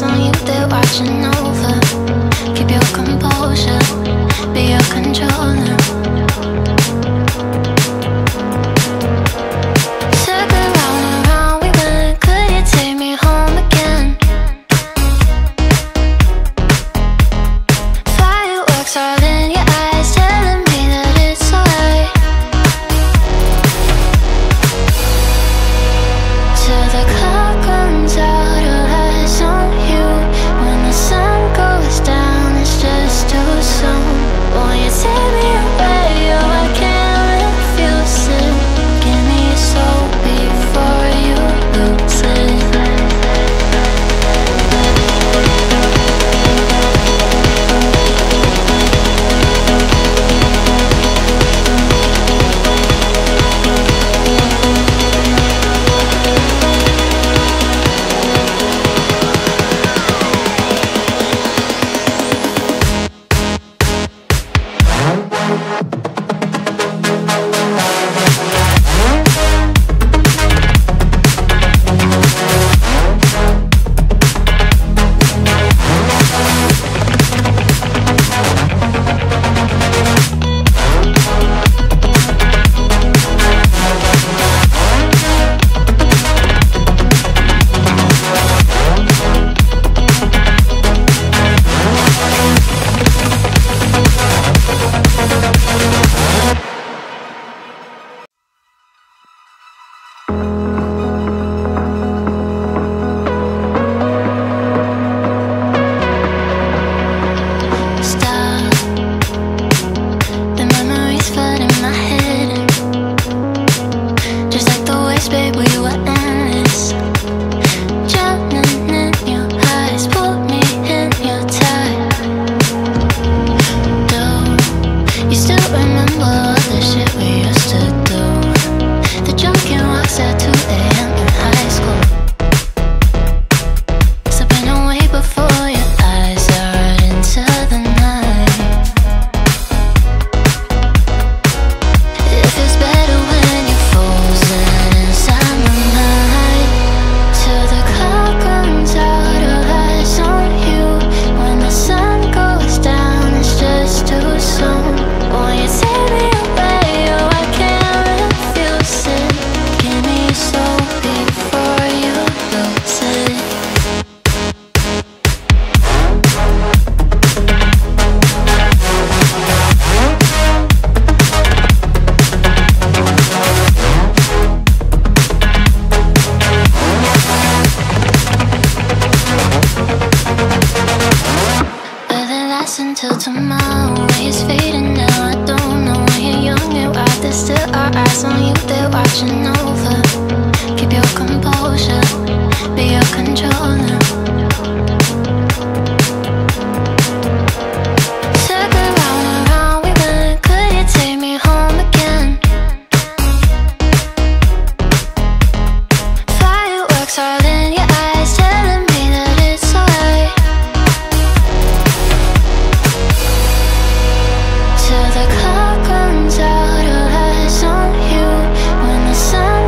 eyes on you, they're watching over. Keep your composure, be your controller. Circle round and round we went, could you take me home again? Fireworks all in your eyes, telling me that it's alright. Till the clock runs out of eyes on you. When the sun goes down, it's just too soon. Won't you take me away? Oh, I can't refuse it. Give me your soul before you lose it. Until tomorrow is fading now. I don't know when you're young and wild. There's still our eyes on you, they're watching over. Keep your composure, be your controller. Circle round and round we went, could you take me home again? Fireworks all in your eyes, telling me that it's alright. Till the clock runs out of eyes on you. When the sun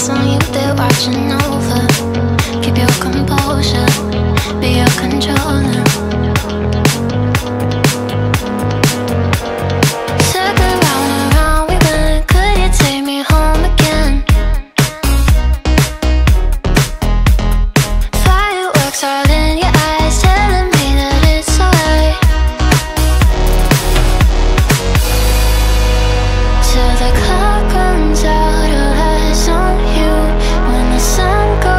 eyes on you, they're watching over. Keep your composure, be your controller. Circle round and round we went, could you take me home again? Fireworks all in your eyes, telling me that it's alright. Till the clock runs out of eyes on you, when the sun goes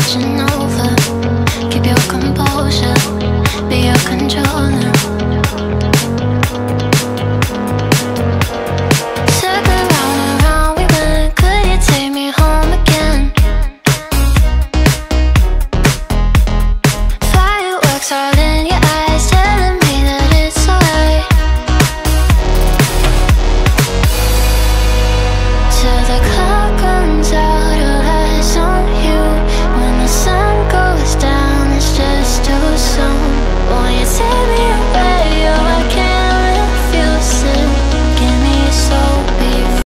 watching over. Keep your composure.